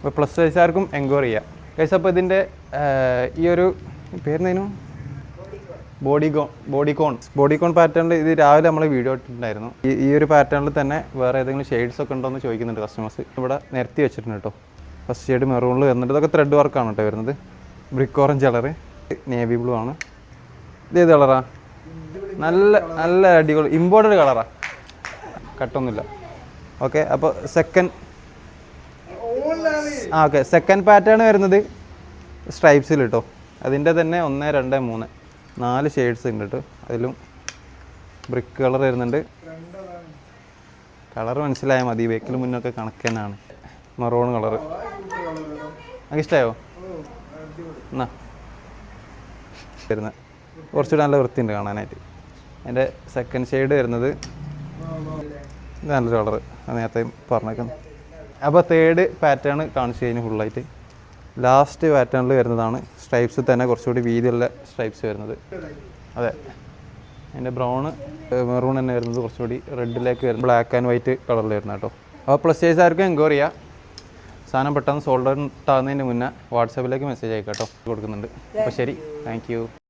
അപ്പോൾ plus സൈസുകാർക്കും enquiry ചെയ്യാം guys. അപ്പോൾ ഇതിൻ്റെ ഈ ഒരു പേരെന്തേനും ബോഡിക്കോൺ പാറ്റേണിൽ ഇത് രാവിലെ നമ്മൾ വീഡിയോ ഇട്ടിട്ടുണ്ടായിരുന്നു. ഈ ഒരു പാറ്റേണിൽ തന്നെ വേറെ ഏതെങ്കിലും ഷെയ്ഡ്സ് ഒക്കെ ഉണ്ടോ എന്ന് ചോദിക്കുന്നുണ്ട് കസ്റ്റമേഴ്സ്. ഇവിടെ നിരത്തി വെച്ചിട്ടുണ്ട് കേട്ടോ. ഫസ്റ്റ് ഷെയ്ഡ് മെറൂണിൽ വരുന്നുണ്ട്. ഇതൊക്കെ ത്രെഡ് വർക്കാണ് കേട്ടോ വരുന്നത്. Brick orange colour, navy blue ആണ്. ഇത് ഏത് കളറാ? നല്ല നല്ല അടിപൊളി ഇമ്പോർട്ടഡ് കളറാ, കട്ടൊന്നുമില്ല. ഓക്കെ, അപ്പോൾ സെക്കൻഡ് പാറ്റേൺ വരുന്നത് സ്ട്രൈപ്സിൽ കേട്ടോ. അതിൻ്റെ തന്നെ 1, 2, 3 4 ഷെയ്ഡ്സ് ഉണ്ട് കേട്ടോ. അതിലും ബ്രിക്ക് കളർ വരുന്നുണ്ട്. കളർ മനസ്സിലായാൽ മതി, വെക്കിൽ മുന്നൊക്കെ കണക്ക് തന്നെയാണ്. മറൂൺ കളറ് നമുക്ക് ഇഷ്ടമായോ? എന്നാ വരുന്നത് കുറച്ചുകൂടി നല്ല വൃത്തിയുണ്ട് കാണാനായിട്ട്. അതിൻ്റെ സെക്കൻഡ് ഷെയ്ഡ് വരുന്നത് ഇത് നല്ലൊരു കളറ്, അത് നേരത്തെ പറഞ്ഞേക്കുന്നത്. അപ്പോൾ തേർഡ് പാറ്റേൺ കാണിച്ചു കഴിഞ്ഞു ഫുള്ളായിട്ട്. ലാസ്റ്റ് പാറ്റേണിൽ വരുന്നതാണ് സ്ട്രൈപ്സ് തന്നെ കുറച്ചുകൂടി വീതിയുള്ള സ്ട്രൈപ്സ് വരുന്നത്. അതെ, അതിൻ്റെ ബ്രൗണ് മെറൂൺ തന്നെ വരുന്നത് കുറച്ചുകൂടി റെഡിലേക്ക് വരുന്നത്, ബ്ലാക്ക് ആൻഡ് വൈറ്റ് കളറിൽ വരുന്നത് കേട്ടോ. അപ്പോൾ പ്ലസ് സൈസുകാർക്കും എൻക്വയറി ചെയ്യാം. സാധനം പെട്ടെന്ന് സോൾഡ് ഔട്ട് ആകുന്നതിന് മുന്നേ വാട്സാപ്പിലേക്ക് മെസ്സേജ് അയക്കാം കേട്ടോ, കൊടുക്കുന്നുണ്ട്. അപ്പോൾ ശരി, താങ്ക് യു.